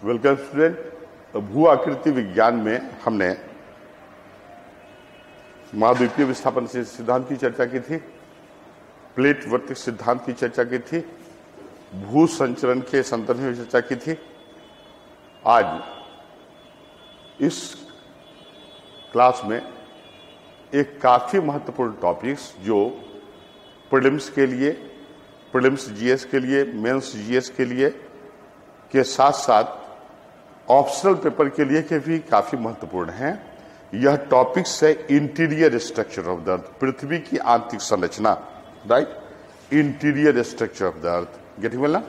Welcome student. भू आकृति विज्ञान में हमने महाद्वीपीय विस्थापन सिद्धांत की चर्चा की थी, प्लेट वर्तिक सिद्धांत की चर्चा की थी, भू संचरण के संदर्भ में चर्चा की थी। आज इस क्लास में एक काफी महत्वपूर्ण टॉपिक्स जो प्रीलिम्स के लिए, प्रीलिम्स जीएस के लिए, मेंस जीएस के लिए के साथ साथ ऑप्शनल पेपर के लिए के भी काफी महत्वपूर्ण हैं। यह टॉपिक्स है interior structure of the earth, पृथ्वी की आंतरिक संरचना, right, interior structure of the earth, getting well ना।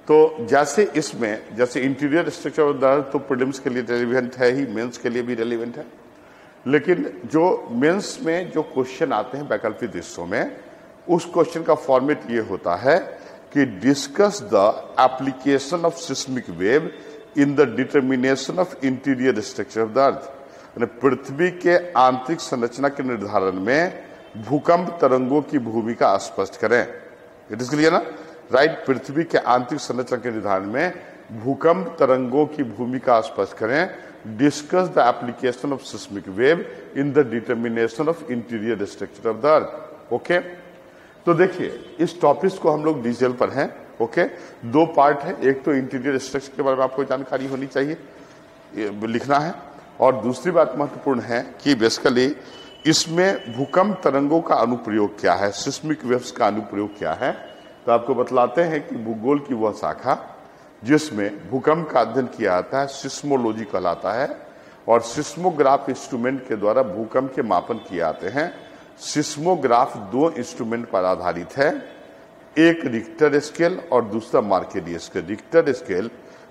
तो जैसे इसमें जैसे interior structure of the earth तो प्रीलिम्स के लिए रेलिवेंट है ही, मेंस के लिए भी रेलिवेंट है, लेकिन जो मेंस में जो क्वेश्चन आते हैं वैकल्पिक हिस्सों में, उस क्वेश्चन का फॉर्मेट ये होता है कि discuss the application of seismic wave in the determination of interior structure of the earth. पृथ्वी के आंतरिक संरचना के निर्धारण में भूकंप तरंगों की भूमिका स्पष्ट करें। इट इज क्लियर ना, राइट। पृथ्वी के आंतरिक संरचना के निर्धारण में भूकंप तरंगों की भूमिका स्पष्ट करें। Discuss the application of seismic wave in the determination of interior structure of the earth. Okay, तो देखिए इस टॉपिक को हम लोग डिटेल पर हैं। ओके, दो पार्ट है, एक तो इंटीरियर स्ट्रक्चर के बारे में आपको जानकारी होनी चाहिए, लिखना है, और दूसरी बात महत्वपूर्ण है कि बेसिकली इसमें भूकंप तरंगों का अनुप्रयोग क्या है, सिस्मिक वेव्स का अनुप्रयोग क्या है। तो आपको बतलाते हैं कि भूगोल की वह शाखा जिसमें भूकंप का अध्ययन किया जाता है सिस्मोलॉजी कहलाता है, और सिस्मोग्राफ इंस्ट्रूमेंट के द्वारा भूकंप के मापन किए जाते हैं। सिस्मोग्राफ दो इंस्ट्रूमेंट पर आधारित है, एक रिक्टर स्केल और दूसरा मार्केली स्केल। रिक्टर स्केल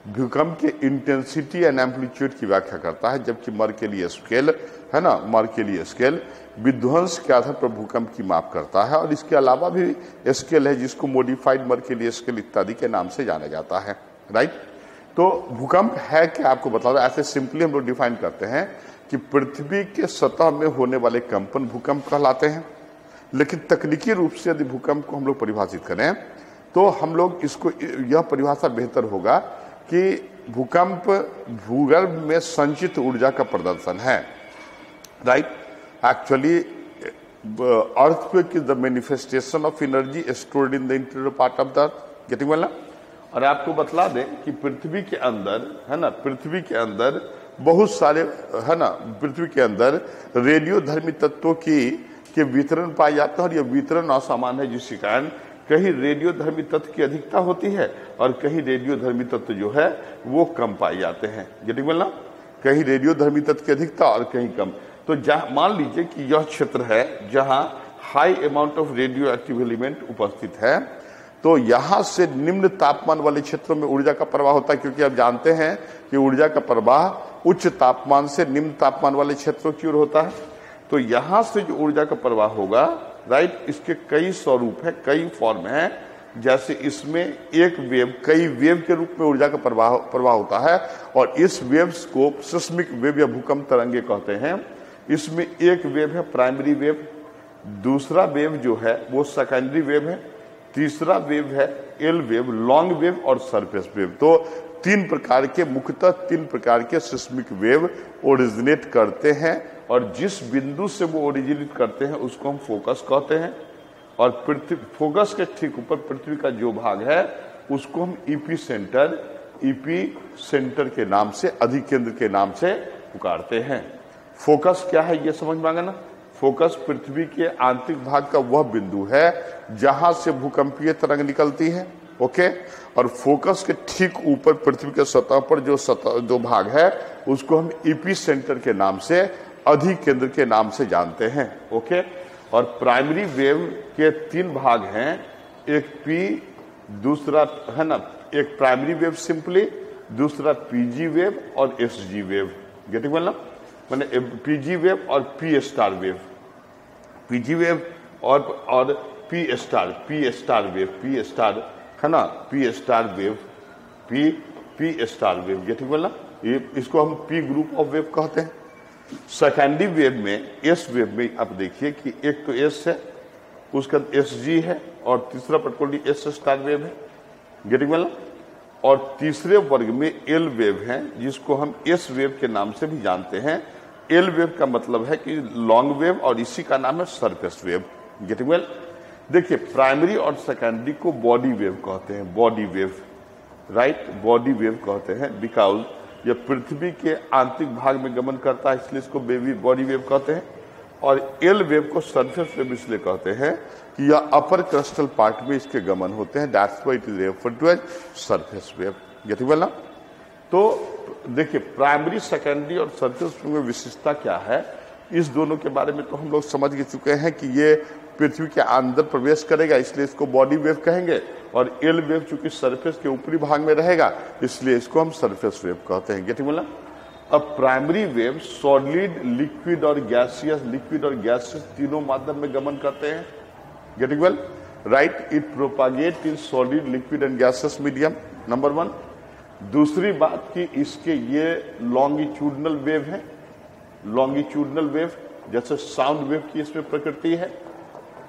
भूकंप के इंटेंसिटी एंड एम्पलीट्यूड की व्याख्या करता है, जबकि मार्केली स्केल है ना, मार्केली स्केल विध्वंस के आधार पर भूकंप की माप करता है। और इसके अलावा भी स्केल है जिसको मॉडिफाइड मार्केली स्केल इत्यादि के नाम से जाना जाता है, राइट। तो भूकंप है क्या आपको बता दो, ऐसे सिंपली हम लोग डिफाइन करते हैं कि पृथ्वी के सतह में होने वाले कंपन भूकंप कहलाते हैं। लेकिन तकनीकी रूप से यदि भूकंप को हम लोग परिभाषित करें तो हम लोग इसको, यह परिभाषा बेहतर होगा कि भूकंप भूगर्भ में संचित ऊर्जा का प्रदर्शन है, right. Actually earthquake is the manifestation of energy stored in the interior part of the earth, getting well ना। और आपको बतला दें कि पृथ्वी के अंदर है ना, पृथ्वी के अंदर बहुत सारे है ना, पृथ्वी के अंदर रेडियोधर्मी तत्वों के वितरण पाए जाते हैं, और यह वितरण असमान है, जिसके कारण कहीं रेडियोधर्मी तत्व की अधिकता होती है और कहीं रेडियोधर्मी तत्व जो है वो कम पाए जाते हैं, गेटिंग वेल ना। कहीं रेडियोधर्मी तत्व की अधिकता और कहीं कम। तो मान लीजिए कि यह क्षेत्र है जहां high amount of radio active element उपस्थित है, तो यहां से निम्न तापमान वाले क्षेत्रों में ऊर्जा का प्रवाह होता है, क्योंकि आप जानते हैं कि ऊर्जा का प्रवाह उच्च तापमान से निम्न तापमान वाले क्षेत्रों की ओर होता है। तो यहां से जो ऊर्जा का प्रवाह होगा, राइट, इसके कई स्वरूप है, कई फॉर्म है। जैसे इसमें एक वेव, कई वेव के रूप में ऊर्जा का प्रवाह होता है, और इस वेव्स को सिस्मिक वेव या भूकंप तरंगे कहते हैं। इसमें एक वेव है प्राइमरी वेव, दूसरा वेव जो है वो सेकेंडरी वेव है, तीसरा वेव है एल वेव, लॉन्ग वेव और सरफेस वेव। तो मुख्यतः तीन प्रकार के सिस्मिक वेव ओरिजिनेट करते हैं, और जिस बिंदु से वो ओरिजिनेट करते हैं उसको हम फोकस कहते हैं। और पृथ्वी फोकस के ठीक ऊपर पृथ्वी का जो भाग है उसको हम ईपी सेंटर के नाम से, अधिकेंद्र के नाम से पुकारते हैं। फोकस क्या है ये समझ में आ गया ना। फोकस पृथ्वी के आंतरिक भाग का वह बिंदु है जहां से भूकंपीय तरंग निकलती है, ओके। और फोकस के ठीक ऊपर पृथ्वी के सतह पर जो भाग है उसको हम ईपी सेंटर के नाम से, अधिकेंद्र के नाम से जानते हैं, ओके। और प्राइमरी वेव के तीन भाग हैं, एक पी, दूसरा है ना, एक प्राइमरी वेव सिंपली, दूसरा पीजी वेव और एसजी वेव, गेटिंग वेल ना। मैंने पीजी वेव और P star wave, PG wave और P star wave, P star है ना, P star wave, P star wave, getting well ना। इसको हम पी ग्रुप ऑफ वेव कहते हैं। सेकेंडरी वेव में, एस वेव में आप देखिए कि एक तो एस है, उसका एस जी है, और तीसरा पर्टिकुलरली एस स्टार वेव है, गेटिंग वेल। और तीसरे वर्ग में एल वेव हैं, जिसको हम एस वेव के नाम से भी जानते हैं। एल वेव का मतलब है कि लॉन्ग वेव, और इसी का नाम है सरफेस वेव। Getting well? देखिए, प्राइमरी और सेकेंडरी को बॉडी वेव कहते हैं, body wave, right, body wave कहते हैं, बिकॉज यह पृथ्वी के आंतरिक भाग में गमन करता है, इसलिए इसको बॉडी वेव कहते हैं। और एल वेव को सरफेस वेव इसलिए कहते हैं कि यह अपर क्रस्टल पार्ट में इसके गमन होते हैं, that's why it is referred to as surface wave. Getting well ना? तो देखिए, प्राइमरी, सेकेंडरी और सरफेस वेव में विशेषता क्या है, इस दोनों के बारे में तो हम लोग समझ चुके हैं कि ये पृथ्वी के अंदर प्रवेश करेगा, इसलिए इसको बॉडी वेव कहेंगे। और एल वेव चूंकि सरफेस के ऊपरी भाग में रहेगा, इसलिए इसको हम सरफेस वेव कहते हैं। Getting well? अब प्राइमरी वेव सॉलिड, लिक्विड और गैसियस, लिक्विड और गैसियस तीनों माध्यम में गमन करते हैं। Getting well? Right, it propagate in solid, liquid and gaseous medium, number 1। दूसरी बात कि इसके ये लॉन्गिट्यूडनल वेव है, लॉन्गिट्यूडनल वेव, जैसे साउंड वेव की इसमें प्रकृति है,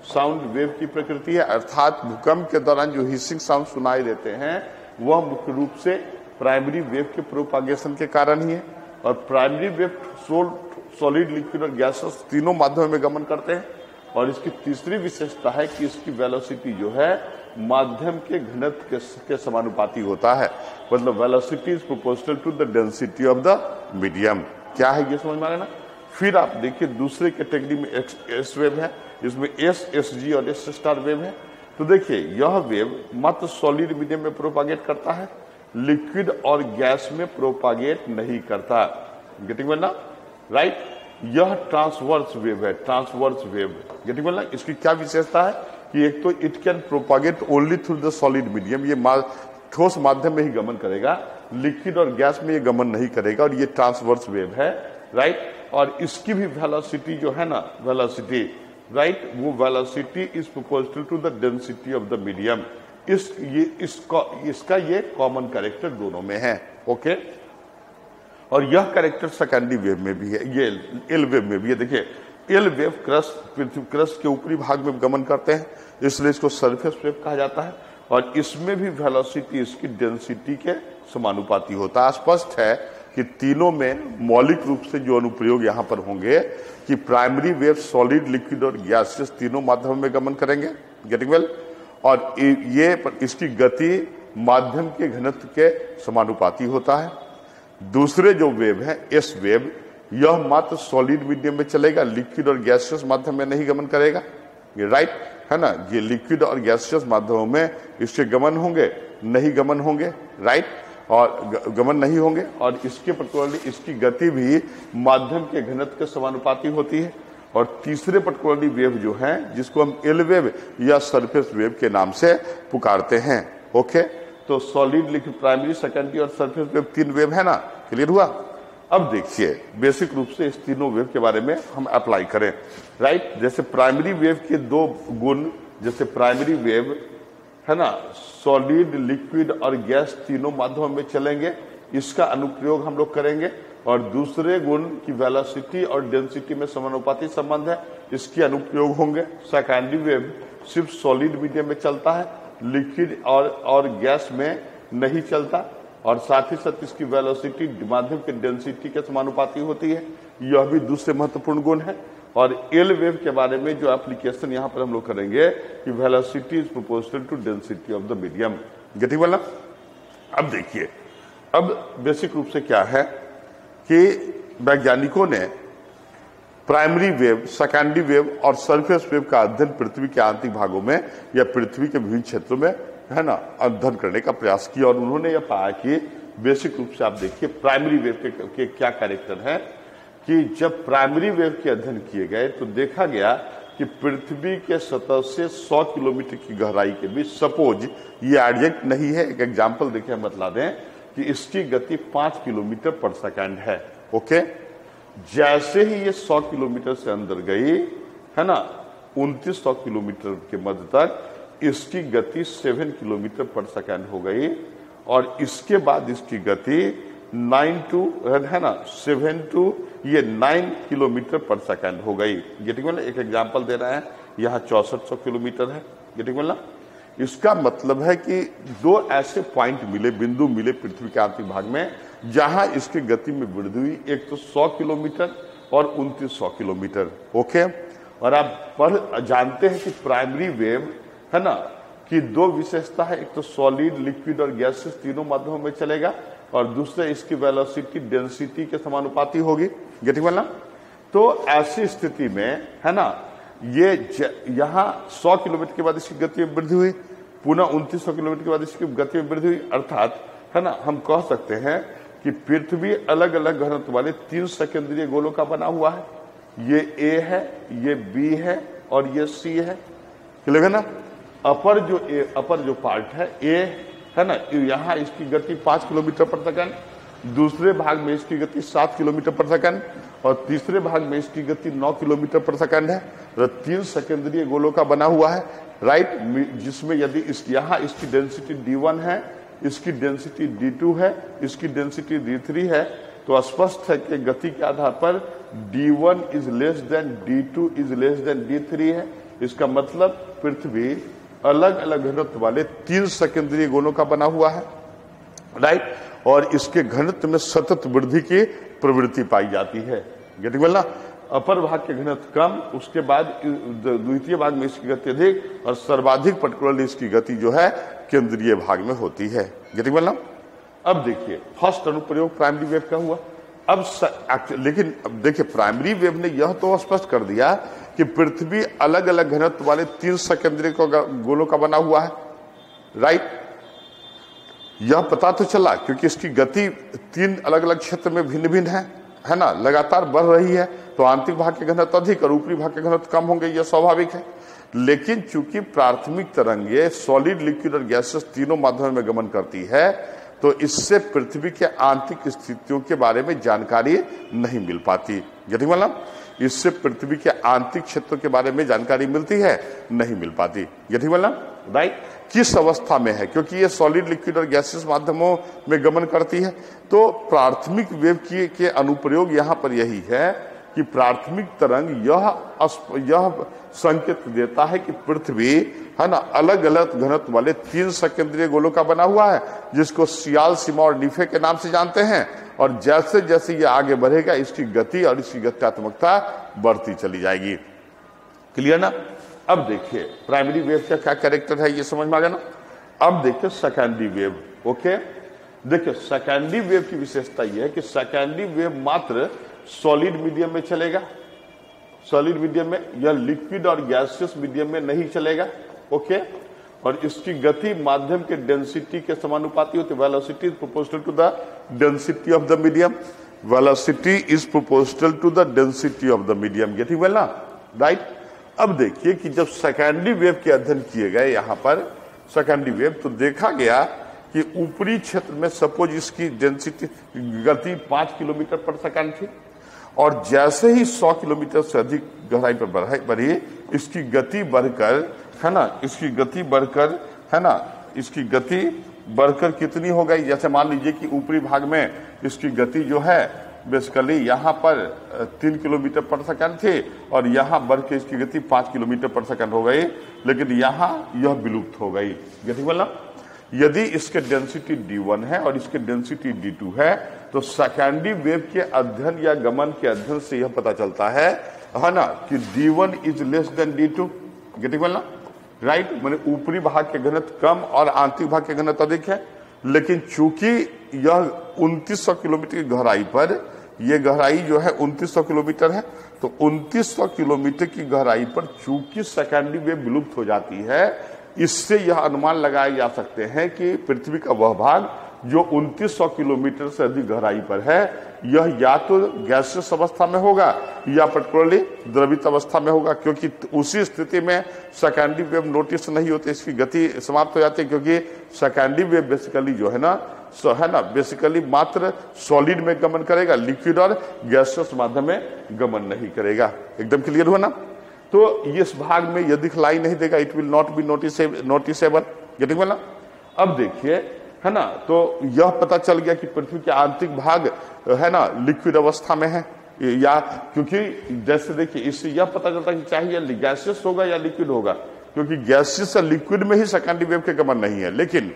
साउंड वेव की प्रकृति है, अर्थात भूकंप के दौरान जो हिसिंग साउंड सुनाई देते हैं वह मुख्य रूप से प्राइमरी वेव के प्रोपागेशन के कारण ही है। और प्राइमरी वेव सॉलिड, लिक्विड और गैसेस तीनों माध्यमों में गमन करते हैं। और इसकी तीसरी विशेषता है कि इसकी वेलोसिटी जो है माध्यम के घनत्व के समानुपाती होता है, मतलब velocity is proportional to the density of the medium. क्या है ये समझ में आ रहा है ना? फिर आप देखिए, दूसरे कैटेगरी में एस वेव है, इसमें एस, एस जी और एस स्टार वेव है। तो देखिए, यह वेव मात्र सॉलिड मीडियम में प्रोपागेट करता है, लिक्विड और गैस में प्रोपागेट नहीं करता। गेटिंग वेल ना? राइट, यह ट्रांसवर्स वेव है, ट्रांसवर्स वेव। गेटिंग वेल ना? इसकी क्या विशेषता है कि एक तो it can propagate only through the solid medium, ये ठोस माध्यम में ही गमन करेगा, लिक्विड और गैस में ये गमन नहीं करेगा, और ये ट्रांसवर्स वेव है, राइट। और इसकी भी वेलोसिटी जो है ना, वेलोसिटी, राइट, वो velocity is proportional to the density of the medium. इसका ये कॉमन कैरेक्टर दोनों में है, ओके। और यह कैरेक्टर सेकेंडरी वेव में भी है, ये एल वेव में भी है। देखिए, एल वेव पृथ्वी क्रस्ट के ऊपरी भाग में गमन करते हैं, इसलिए इसको सरफेस वेव कहा जाता है। और इसमें भी वेलोसिटी इसकी डेंसिटी के समानुपाती होता है। स्पष्ट है कि तीनों में मौलिक रूप से जो अनुप्रयोग यहां पर होंगे कि प्राइमरी वेव सॉलिड, लिक्विड और गैसेस तीनों माध्यम में गमन करेंगे। Getting well? और ये इसकी गति माध्यम के घनत्व के समानुपाती होता है। दूसरे जो वेव है एस वेव, यह मात्र सॉलिड मीडियम में चलेगा, लिक्विड और गैसियस माध्यम में नहीं गमन करेगा। ये राइट है ना? ये लिक्विड और गैसियस माध्यमों में इसके गमन होंगे, नहीं गमन होंगे, राइट, और गमन नहीं होंगे। और इसके पर्टिकुलरली इसकी गति भी माध्यम के घनत्व के समानुपाती होती है। और तीसरे पर्टिकुलरली वेव जो है, जिसको हम एल वेव या सरफेस वेव के नाम से पुकारते हैं, ओके। तो सॉलिड, लिक्विड, प्राइमरी, सेकेंडरी और सरफेस वेव तीन वेव है ना, क्लियर हुआ? अब देखिए, बेसिक रूप से इस तीनों वेव के बारे में हम अप्लाई करें, राइट। जैसे प्राइमरी वेव के दो गुण, जैसे प्राइमरी वेव है ना, सॉलिड, लिक्विड और गैस तीनों माध्यमों में चलेंगे, इसका अनुप्रयोग हम लोग करेंगे। और दूसरे गुण की वेलोसिटी और डेंसिटी में समानुपाती संबंध है, इसके अनुप्रयोग होंगे। सेकेंडरी वेव सिर्फ सॉलिड मीडियम में चलता है, लिक्विड और गैस में नहीं चलता। और साथ ही साथ इसकी वेलोसिटी माध्यम के डेंसिटी के समानुपाती होती है, यह भी दूसरे महत्वपूर्ण गुण है। और एल वेव के बारे में जो एप्लीकेशन यहाँ पर हम लोग करेंगे कि velocity is proportional to density of the medium. Getting well? अब देखिए, अब बेसिक रूप से क्या है कि वैज्ञानिकों ने प्राइमरी वेव, सेकेंडरी वेव और सरफेस वेव का अध्ययन पृथ्वी के आंतरिक भागों में या पृथ्वी के विभिन्न क्षेत्रों में है ना अध्ययन करने का प्रयास किया। और उन्होंने यह पाया कि बेसिक रूप से आप देखिए प्राइमरी वेव के क्या कैरेक्टर है कि जब प्राइमरी वेव के अध्ययन किए गए तो देखा गया कि पृथ्वी के सतह से 100 किलोमीटर की गहराई के बीच, सपोज ये एग्जैक्ट नहीं है, एक एग्जांपल देखिए हम बतला दें कि इसकी गति 5 किलोमीटर पर सेकंड है, ओके। जैसे ही ये 100 किलोमीटर से अंदर गई है ना, 2900 किलोमीटर के मध्य तक इसकी गति 7 किलोमीटर पर सेकंड हो गई। और इसके बाद इसकी गति 7 to 9 किलोमीटर पर सेकंड हो गई। Getting well? एक एग्जांपल दे रहे हैं, यहाँ 6400 किलोमीटर है। गेटिंग वेल ना? इसका मतलब है कि दो ऐसे पॉइंट मिले, बिंदु मिले पृथ्वी के आंतरिक भाग में जहां इसकी गति में वृद्धि हुई, एक तो 100 किलोमीटर और 2900 किलोमीटर। ओके, और आप जानते हैं कि प्राइमरी वेव है ना कि दो विशेषता है, एक तो सॉलिड, लिक्विड और गैसेस तीनों माध्यमों में चलेगा, और दूसरे इसकी वेलोसिटी डेंसिटी के समानुपाती होगी। गेटिंग वाला? तो ऐसी स्थिति में है ना ये यहाँ 100 किलोमीटर के बाद इसकी गति में वृद्धि हुई, पुनः 2900 किलोमीटर के बाद इसकी गति में वृद्धि हुई, अर्थात है ना हम कह सकते हैं कि पृथ्वी अलग अलग घनत्व वाले 3 सकेंद्रीय गोलों का बना हुआ है। ये ए है, ये बी है और ये सी है। क्लियर ना? अपर जो पार्ट है ए है ना, यहाँ इसकी गति 5 किलोमीटर पर सेकंड, दूसरे भाग में इसकी गति 7 किलोमीटर पर सेकंड और तीसरे भाग में इसकी गति 9 किलोमीटर पर सेकंड है। तो 3 सेकेंद्रीय गोलों का बना हुआ है, राइट, जिसमें यदि यहाँ इसकी डेंसिटी D1 है, इसकी डेंसिटी D2 है, इसकी डेंसिटी D3 है, तो स्पष्ट है कि गति के आधार पर D1 is less than D2 is less than D3 है। इसका मतलब पृथ्वी अलग अलग घनत्व वाले 3 सेकेंद्रीय गोलों का बना हुआ है, राइट, और इसके घनत्व में सतत वृद्धि की प्रवृत्ति पाई जाती है। गेटिंग वेल ना? अपर भाग के घनत्व कम, उसके बाद द्वितीय भाग में इसकी गति अधिक और सर्वाधिक पर्टिकुलरली इसकी गति जो है केंद्रीय भाग में होती है। गेटिंग वेल ना? अब देखिए फर्स्ट अनुप्रयोग प्राइमरी वेव का हुआ। लेकिन अब देखिए प्राइमरी वेव ने यह तो स्पष्ट कर दिया कि पृथ्वी अलग अलग घनत्व वाले 3 सेकेंद्रीय गोलों का बना हुआ है, राइट। यह पता तो चला क्योंकि इसकी गति 3 अलग अलग क्षेत्र में भिन्न भिन्न है ना, लगातार बढ़ रही है, तो आंतरिक भाग के घनत्व अधिक और ऊपरी भाग के घनत्व कम होंगे, यह स्वाभाविक है। लेकिन चूंकि प्राथमिक तरंगे सॉलिड, लिक्विड और गैसेस तीनों माध्यमों में गमन करती है, तो इससे पृथ्वी के आंतरिक स्थितियों के बारे में जानकारी नहीं मिल पाती। गेटिंग मतलब? इससे पृथ्वी के आंतरिक क्षेत्रों के बारे में जानकारी मिलती है, नहीं मिल पाती। गेटिंग मतलब? राइट, किस अवस्था में है, क्योंकि ये सॉलिड, लिक्विड और गैसेस माध्यमों में गमन करती है। तो प्राथमिक वेव के अनुप्रयोग यहाँ पर यही है कि प्राथमिक तरंग यह संकेत देता है कि पृथ्वी है ना अलग अलग घनत्व वाले 3 सेकेंद्रीय गोलों का बना हुआ है, जिसको सियाल, सीमा और निफे के नाम से जानते हैं। और जैसे जैसे ये आगे बढ़ेगा इसकी गति और इसकी गत्यात्मकता बढ़ती चली जाएगी। क्लियर ना? अब देखिए प्राइमरी वेव का क्या कैरेक्टर है, ये समझ में आ गया ना। अब देखिए सेकेंडरी वेव। ओके, देखिए सेकेंडरी वेव की विशेषता यह है कि सेकेंडरी वेव मात्र सॉलिड मीडियम में चलेगा, सॉलिड मीडियम में, यह लिक्विड और गैसियस मीडियम में नहीं चलेगा। ओके, और इसकी गति माध्यम के डेंसिटी के समानुपाती होती है। Velocity is proportional to the density of the medium, velocity is proportional to the density of the medium. Getting well ना? राइट। अब देखिए कि जब सेकेंडरी वेव के अध्ययन किए गए यहाँ पर सेकेंडरी वेव, तो देखा गया कि ऊपरी क्षेत्र में सपोज इसकी डेंसिटी गति 5 किलोमीटर पर सेकंड थी, और जैसे ही 100 किलोमीटर से अधिक गहराई पर बढ़ी, इसकी गति बढ़कर है ना, इसकी गति बढ़कर है ना, इसकी गति बढ़कर कितनी हो गई? जैसे मान लीजिए कि ऊपरी भाग में इसकी गति जो है बेसिकली यहाँ पर 3 किलोमीटर पर सेकंड थी, और यहाँ बढ़ के इसकी गति 5 किलोमीटर पर सेकंड हो गई, लेकिन यहाँ यह विलुप्त हो गई। गेटिंग वाला? यदि इसके डेंसिटी D1 है और इसके डेंसिटी D2 है, तो सेकेंडरी वेव के अध्ययन या गमन के अध्ययन से यह पता चलता है ना कि D1 is less than D2। Getting वाला? राइट, माने ऊपरी भाग के घनत्व कम और आंतरिक भाग के घनत्व अधिक है। लेकिन चूंकि यह 2900 किलोमीटर की गहराई पर, यह गहराई जो है 2900 किलोमीटर है, तो 2900 किलोमीटर की गहराई पर चूंकि सेकेंडरी वेव विलुप्त हो जाती है, इससे यह अनुमान लगाए जा सकते हैं कि पृथ्वी का वह भाग जो 2900 किलोमीटर से अधिक गहराई पर है, यह या तो गैसियस अवस्था में होगा या पर्टिकुलरली द्रवित अवस्था में होगा, क्योंकि उसी स्थिति में सेकेंडरी वेव नोटिस नहीं होती, इसकी गति समाप्त हो जाती है। क्योंकि सेकेंडरी वेव बेसिकली जो है ना बेसिकली मात्र सॉलिड में गमन करेगा, लिक्विड और गैसियस माध्यम में गमन नहीं करेगा। एकदम क्लियर हुआ ना? तो इस भाग में यदि दिखलाई नहीं देगा, it will not be noticeable. Getting वाला? अब देखिए है ना, तो यह पता चल गया कि पृथ्वी के आंतरिक भाग है ना लिक्विड अवस्था में है, या क्योंकि जैसे देखिए इससे यह पता चलता है कि चाहे यह गैसियस होगा या लिक्विड होगा, क्योंकि गैसेस से लिक्विड में ही सेकेंडरी वेव के गमन नहीं है। लेकिन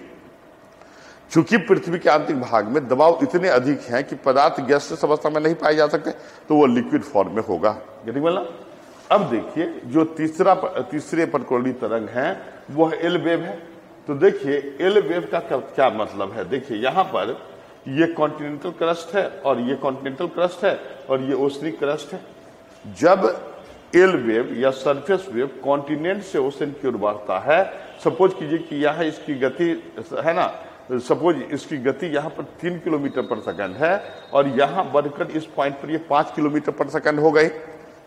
चूंकि पृथ्वी के आंतरिक भाग में दबाव इतने अधिक हैं कि पदार्थ गैसेस अवस्था में नहीं पाए जा सकते, तो वो लिक्विड फॉर्म में होगा। गेटिंग वाला। अब देखिए जो तीसरे परकोणीय तरंग है वो है एल वेव है। तो देखिए एल वेव का क्या मतलब है। देखिए यहां पर ये कॉन्टिनेंटल क्रस्ट है और ये कॉन्टिनेंटल क्रस्ट है और ये ओशनिक क्रस्ट है। जब एल वेव या सरफेस वेव कॉन्टिनेंट से ओशन की ओर बढ़ता है, सपोज कीजिए कि यहां इसकी गति है ना, सपोज इसकी गति यहां पर 3 किलोमीटर पर सेकंड है और यहां बढ़कर इस पॉइंट पर ये 5 किलोमीटर पर सेकंड हो गई,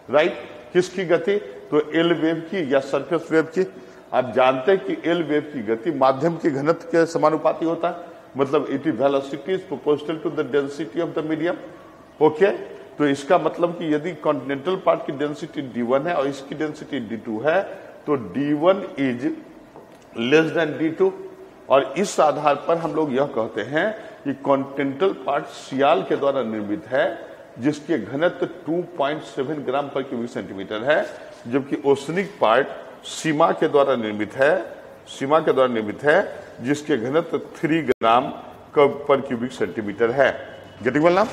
राइट। किसकी गति? तो एल वेव की या सरफेस वेव की। आप जानते हैं कि एल वेव की गति माध्यम के घनत्व के समानुपाती होता है, मतलब it is velocity is proportional to the density of the medium. Okay, तो इसका मतलब कि यदि कॉन्टिनेंटल पार्ट की डेंसिटी d1 है और इसकी डेंसिटी d2 है, तो d1 is less than d2। और इस आधार पर हम लोग यह कहते हैं कि कॉन्टिनेंटल पार्ट सियाल के द्वारा निर्मित है, जिसके घनत्व 2.7 ग्राम पर क्यूबिक सेंटीमीटर है, जबकि ओशनिक पार्ट सीमा के द्वारा निर्मित है, जिसके घनत्व 3 ग्राम पर क्यूबिक सेंटीमीटर है। गेटिंग वेल ना।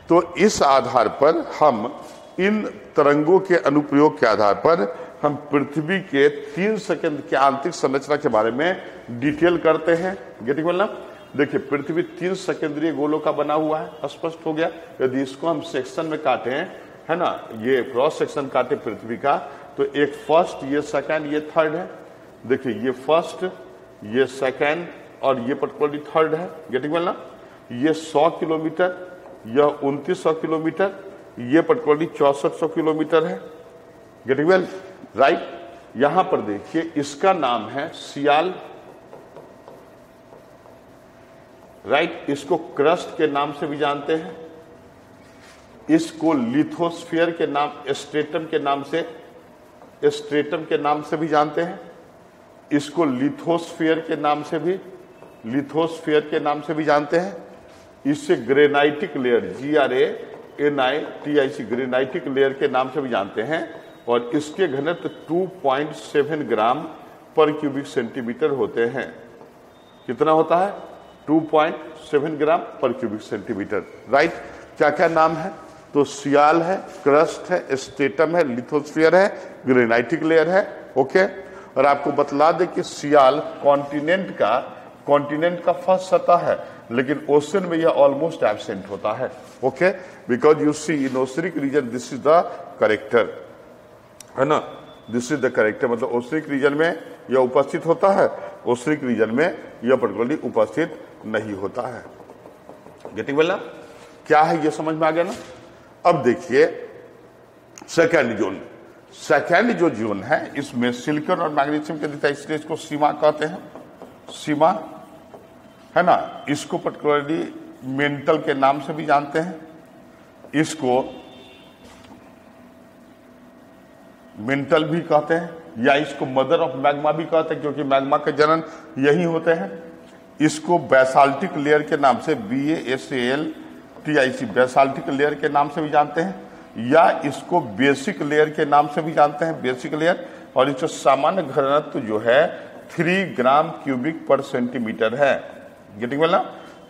तो इस आधार पर हम इन तरंगों के अनुप्रयोग के आधार पर हम पृथ्वी के 3 सेकंड के आंतरिक संरचना के बारे में डिटेल करते हैं। गेटिंग वेल ना। देखिए पृथ्वी 3 सेकेंडरीय गोलों का बना हुआ है, स्पष्ट हो गया। यदि इसको हम सेक्शन में काटे है ना, ये क्रॉस सेक्शन काटे पृथ्वी का, तो एक फर्स्ट, ये सेकंड, ये थर्ड है। देखिए ये फर्स्ट, ये सेकंड और ये पर्टिकुलरली थर्ड है। गेटिंग वेल ना। ये 100 किलोमीटर, यह 2900 किलोमीटर, ये पर्टिकुलरली 6400 किलोमीटर है। Getting well, right. यहां पर देखिए इसका नाम है सियाल, राइट। इसको क्रस्ट के नाम से भी जानते हैं, इसको लिथोस्फीयर के नाम, स्ट्रेटम के नाम से भी जानते हैं, इसको लिथोस्फीयर के नाम से भी जानते हैं। इससे granitic layer, GRANITIC, granitic layer के नाम से भी जानते हैं। और इसके घनत्व 2.7 ग्राम पर क्यूबिक सेंटीमीटर होते हैं। कितना होता है? 2.7 ग्राम पर क्यूबिक सेंटीमीटर, राइट। क्या क्या नाम है? तो सियाल है, क्रस्ट है, स्ट्रेटम है, लिथोस्फीयर है, ग्रेनाइटिक लेयर है। ओके। और आपको बतला दे कि सियाल कॉन्टिनेंट का फर्स्ट सतह है, लेकिन ओशन में यह ऑलमोस्ट एब्सेंट होता है। Okay, because you see in oceanic region this is the character, है ना, दिस इज द करेक्टर। मतलब ओशनिक रीजन में यह उपस्थित होता है, ओशनिक रीजन में यह पर्टिकुलरली उपस्थित नहीं होता है। गेटिंग वेल ना। क्या है ये समझ में आ गया ना। अब देखिए सेकेंड जो जोन है, इसमें सिलिकॉन और मैग्नीशियम के दिशा, इसलिए इसको सीमा कहते हैं, सीमा, है ना। इसको पर्टिकुलरली मेंटल के नाम से भी जानते हैं, इसको मेंटल भी कहते हैं, या इसको मदर ऑफ मैग्मा भी कहते हैं, क्योंकि मैग्मा के जनन यही होते हैं। इसको बेसाल्टिक लेयर के नाम से, BASALTIC, बेसाल्टिक लेयर के नाम से भी जानते हैं, या इसको बेसिक लेयर के नाम से भी जानते हैं, बेसिक लेयर। और इसका सामान्य घनत्व जो है 3 ग्राम क्यूबिक पर सेंटीमीटर है। गेटिंग वेल ना।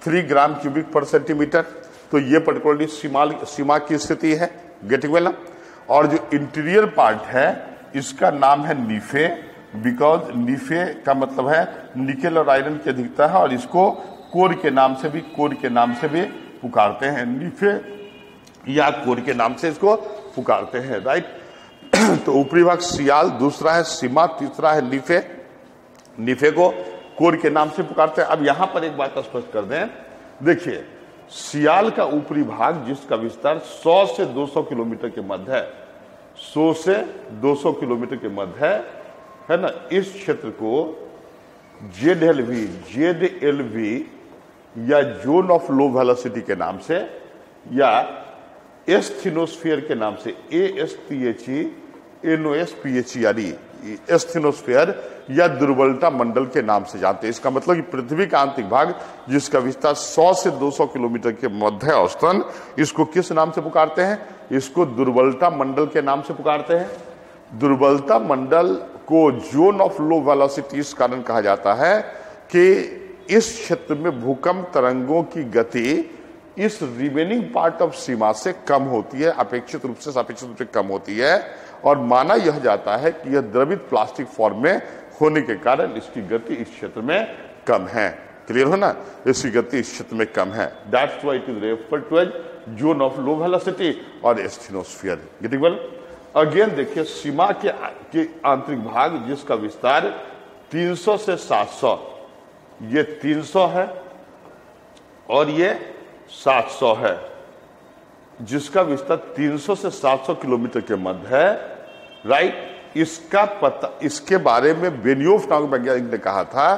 3 ग्राम क्यूबिक पर सेंटीमीटर। तो ये पर्टिकुलरली सीमा की स्थिति है। गेटिंग वेल ना। और जो इंटीरियर पार्ट है इसका नाम है नीफे, बिकॉज नीफे का मतलब है निकेल और आयरन की अधिकता है, और इसको कोर के नाम से भी पुकारते हैं, नीफे या कोर के नाम से इसको पुकारते हैं, राइट। तो ऊपरी भाग सियाल, दूसरा है सीमा, तीसरा है नीफे। नीफे को कोर के नाम से पुकारते हैं। अब यहां पर एक बात स्पष्ट कर दें, देखिए सियाल का ऊपरी भाग, जिसका विस्तार 100 से 200 किलोमीटर के मध्य है, 100 से 200 किलोमीटर के मध्य है ना। इस क्षेत्र को ZLV या जोन ऑफ लो वेलोसिटी के नाम से, या एस्थेनोस्फीयर के नाम से, ASTHENOSPHERE, एस्थेनोस्फीयर या दुर्बलता मंडल के नाम से जानते हैं। इसका मतलब कि पृथ्वी का आंतरिक भाग, जिसका विस्तार 100 से 200 किलोमीटर के मध्य है औसतन, इसको किस नाम से पुकारते हैं? इसको दुर्बलता मंडल के नाम से पुकारते हैं। दुर्बलता मंडल को जोन ऑफ लो वेलोसिटी इस कारण कहा जाता है कि इस क्षेत्र में भूकंप तरंगों की गति इस रिमेनिंग पार्ट ऑफ सीमा से कम होती है, अपेक्षित रूप से सापेक्षिक रूप से कम होती है, और माना यह जाता है कि यह द्रवित प्लास्टिक फॉर्म में होने के कारण इसकी गति इस क्षेत्र में कम है। क्लियर हो ना, इसकी गति इस क्षेत्र में कम है। That's why it is referred to as zone of low velocity और एस्थेनोस्फीयर। Getting well? अगेन देखिए, सीमा के आंतरिक भाग जिसका विस्तार 300 से 700, ये 300 है और ये 700 है, जिसका विस्तार 300 से 700 किलोमीटर के मध्य है, राइट। इसका पता, इसके बारे में बेनियोफ नामक वैज्ञानिक ने कहा था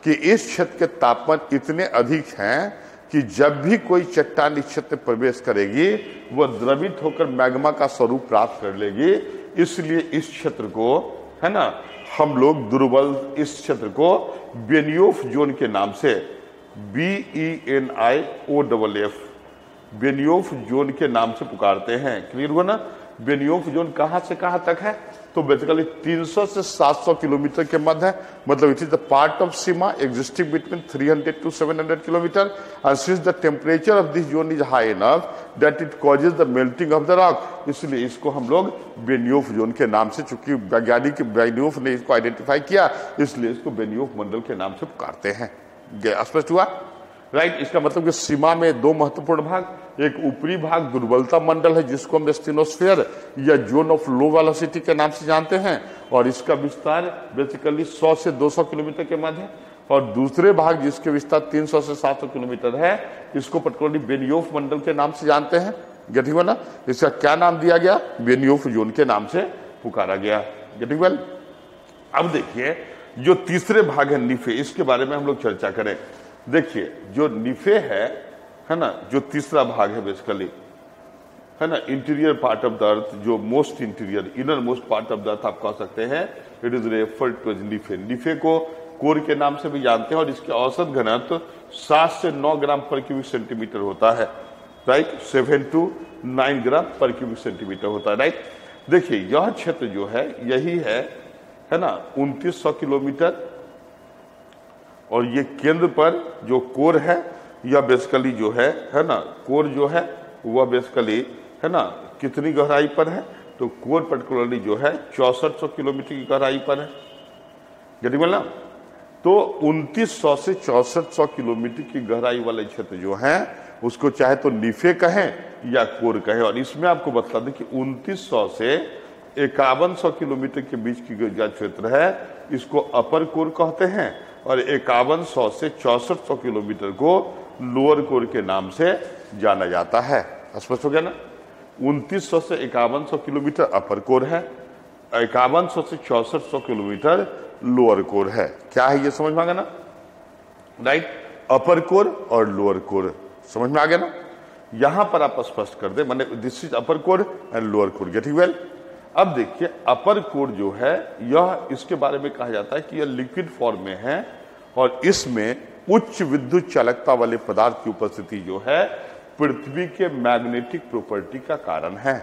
कि इस क्षेत्र के तापमान इतने अधिक हैं कि जब भी कोई चट्टान इस क्षेत्र में प्रवेश करेगी वह द्रवित होकर मैग्मा का स्वरूप प्राप्त कर लेगी। इसलिए इस क्षेत्र को, है ना, हम लोग दुर्बल, इस क्षेत्र को बेनियोफ जोन के नाम से, BENIOFF, बेनियोफ जोन के नाम से पुकारते हैं। क्लियर हुआ ना? बेनियोफ जोन कहां से कहां तक है? तो बेसिकली 300 से 700 किलोमीटर के मध्य है, मतलब it is the part of Seema existing between 300 to 700 kilometre, and since the temperature of this zone is high enough that it causes the melting of the rock, इसलिए इसको हम लोग बेनियोफ जोन के नाम से, चूंकि वैज्ञानिक बेनियोफ ने इसको आइडेंटिफाई किया, इसलिए इसको बेनियोफ मंडल के नाम से पुकारते हैं। स्पष्ट हुआ? राइट। इसका मतलब कि सीमा में दो महत्वपूर्ण भाग, एक ऊपरी भाग दुर्बलता मंडल है जिसको हम एस्थेनोस्फीयर या जोन ऑफ लो वेलोसिटी के नाम से जानते हैं, और इसका विस्तार बेसिकली 100 से 200 किलोमीटर के मध्य है, और दूसरे भाग जिसके विस्तार 300 से 700 किलोमीटर है, इसको पर्टिकुलरली बेनियोफ मंडल के नाम से जानते हैं। गेटिंग वेल ना? इसका क्या नाम दिया गया? बेनियोफ जोन के नाम से पुकारा गया। Getting well? अब देखिए, जो तीसरे भाग है निफे, इसके बारे में हम लोग चर्चा करें। देखिए, जो निफे है ना, जो तीसरा भाग है बेसिकली, है ना, interior part of the earth, जो most interior, innermost part of the earth आप कह सकते हैं, it is referred to as NIFE. NIFE को कोर के नाम से भी जानते हैं, और इसके औसत घनत्व 7 से 9 ग्राम पर क्यूबिक सेंटीमीटर होता है, राइट। 7 to 9 ग्राम पर क्यूबिक सेंटीमीटर होता है, राइट। देखिए, यह क्षेत्र जो है यही है ना, 2900 किलोमीटर, और ये केंद्र पर जो कोर है, यह बेसिकली जो है ना, कोर जो है वह बेसिकली, है ना, कितनी गहराई पर है? तो कोर पर्टिकुलरली जो है 6400 किलोमीटर की गहराई पर है। गेटिंग वेल ना? तो 2900 से 6400 किलोमीटर की गहराई वाले क्षेत्र जो है उसको चाहे तो निफे कहें या कोर कहें, और इसमें आपको बता दें कि 2900 से 5100 किलोमीटर के बीच की जो क्षेत्र है इसको अपर कोर कहते हैं, और 5100 से 6400 किलोमीटर को लोअर कोर के नाम से जाना जाता है। स्पष्ट हो गया ना? 2900 से 5100 किलोमीटर अपर कोर है, 5100 से 6400 किलोमीटर लोअर कोर है। क्या है ये समझ में आ गया ना? राइट। अपर कोर और लोअर कोर समझ में आ गया ना? यहां पर आप स्पष्ट कर दे, माने this is upper core and lower core. Getting well? अब देखिए, अपर कोर जो है, यह इसके बारे में कहा जाता है कि यह लिक्विड फॉर्म में है, और इसमें उच्च विद्युत चालकता वाले पदार्थ की उपस्थिति जो है पृथ्वी के मैग्नेटिक प्रॉपर्टी का कारण है,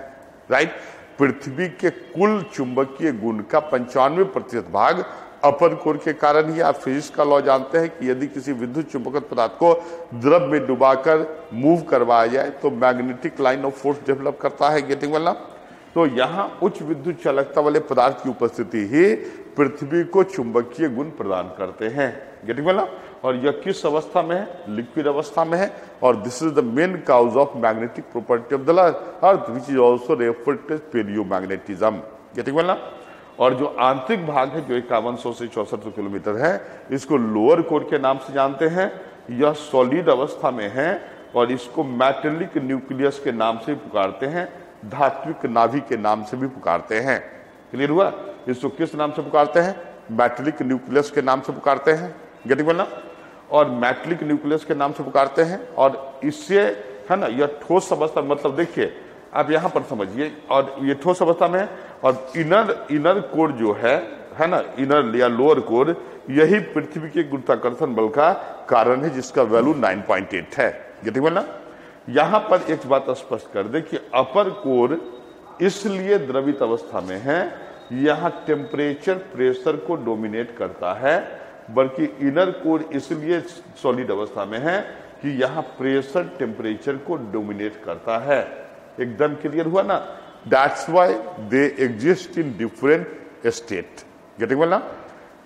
राइट। पृथ्वी के कुल चुंबकीय गुण का 95% भाग अपर कोर के कारण ही। आप फिजिक्स का लॉ जानते हैं कि यदि किसी विद्युत चुंबक पदार्थ को द्रव में डुबाकर मूव करवाया जाए तो magnetic line of force develop करता है। गेटिंग वेल ना? तो यहां उच्च विद्युत चालकता वाले पदार्थ की उपस्थिति ही पृथ्वी को चुंबकीय गुण प्रदान करते हैं। गेटिंग वेल ना? और यह किस अवस्था में है? लिक्विड अवस्था में है, और this is the main cause of magnetic property of the earth which is also referred to palaeomagnetism. Getting well ना? और जो आंतरिक भाग है जो 5100 से 6400 किलोमीटर है, इसको लोअर कोर के नाम से जानते हैं। यह सॉलिड अवस्था में है, और इसको मेटेलिक न्यूक्लियस के नाम से पुकारते हैं, धात्विक नाभि के नाम से भी पुकारते हैं। क्लियर हुआ? इसको किस नाम से पुकारते हैं? मेटेलिक न्यूक्लियस के नाम से पुकारते हैं। गेटिंग वेल ना? और मेटेलिक न्यूक्लियस के नाम से पुकारते हैं, और इससे, है ना, यह ठोस अवस्था, मतलब देखिए आप यहां पर समझिए, और ये ठोस अवस्था में है, और इनर कोर जो है ना, इनर या लोअर कोर, यही पृथ्वी के गुरुत्वाकर्षण बल का कारण है, जिसका वैल्यू 9.8 है। गेटिंग वेल ना? यहां पर एक बात स्पष्ट कर दे कि अपर कोर इसलिए द्रवित अवस्था में है यहां टेम्परेचर प्रेशर को डोमिनेट करता है, बल्कि इनर कोर इसलिए सॉलिड अवस्था में है कि यहां प्रेशर टेम्परेचर को डोमिनेट करता है। एकदम क्लियर हुआ ना? That's why they exist in different state. Getting well ना?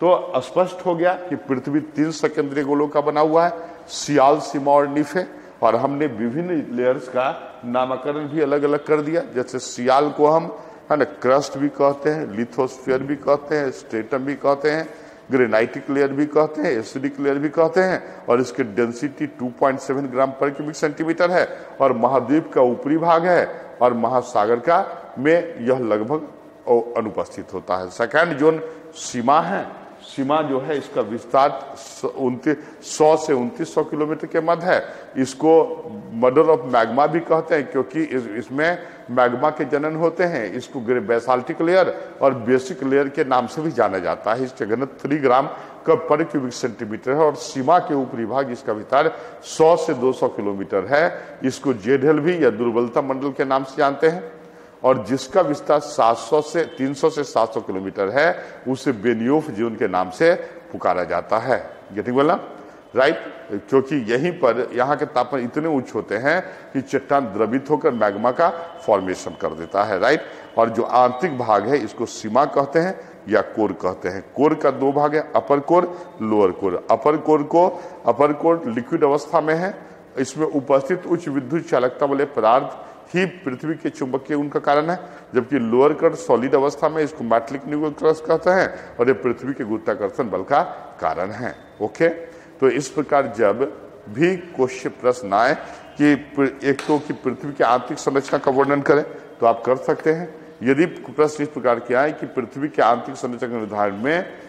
तो स्पष्ट हो गया कि पृथ्वी 3 सेकेंडरी गोलों का बना हुआ है, सियाल, सीमा और निफे, और हमने विभिन्न लेयर्स का नामकरण भी अलग अलग कर दिया। जैसे सियाल को हम है ना क्रस्ट भी कहते हैं, लिथोस्फीयर भी कहते हैं, स्ट्रेटम भी कहते हैं, ग्रेनाइटिक लेयर भी कहते हैं, एसिडिक लेयर भी कहते हैं, और इसकी डेंसिटी 2.7 ग्राम पर क्यूबिक सेंटीमीटर है, और महाद्वीप का ऊपरी भाग है, और महासागर का में यह लगभग अनुपस्थित होता है। सेकेंड जोन सीमा है। सीमा जो है इसका विस्तार 100 से 2900 किलोमीटर के मध्य है। इसको मदर ऑफ मैग्मा भी कहते हैं, क्योंकि इसमें मैग्मा के जनन होते हैं। इसको बेसाल्टिक लेयर और बेसिक लेयर के नाम से भी जाना जाता है। इसके घनत्व 3 ग्राम पर क्यूबिक सेंटीमीटर है, और सीमा के ऊपरी भाग इसका विस्तार 100 से 200 किलोमीटर है। इसको जेडल भी या दुर्बलता मंडल के नाम से जानते हैं, और जिसका विस्तार 300 से 700 किलोमीटर है, उसे बेनियोफ जोन के नाम से पुकारा जाता है। गेटिंग वेल ना? राइट? क्योंकि यहीं पर यहाँ के तापमान इतने उच्च होते हैं कि चट्टान द्रवित होकर मैग्मा का फॉर्मेशन कर देता है। राइट? और जो आंतरिक भाग है इसको सीमा कहते हैं या कोर कहते हैं। कोर का 2 भाग है, अपर कोर, लोअर कोर। अपर कोर लिक्विड अवस्था में है। इसमें उपस्थित उच्च विद्युत चालकता वाले पदार्थ ही पृथ्वी के चुंबकीय गुण का कारण है, जबकि लोअर कोर सॉलिड अवस्था में इसको मेटालिक न्यूक्लियस कहते हैं, और ये पृथ्वी के गुरुत्वाकर्षण बल का कारण है। ओके, तो इस प्रकार जब भी क्वेश्चन प्रश्न आए कि एक तो कि पृथ्वी की आंतरिक संरचना का वर्णन करें, तो आप कर सकते हैं। यदि प्रश्न इस प्रकार के आए कि पृथ्वी के आंतरिक संरचना के निर्धारण में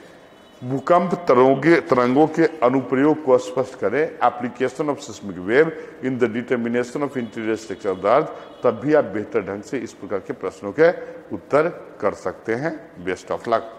भूकंप तरंगों के अनुप्रयोग को स्पष्ट करें, application of seismic wave in the determination of interior structure of the अर्थ, तब भी आप बेहतर ढंग से इस प्रकार के प्रश्नों के उत्तर कर सकते हैं। Best of luck.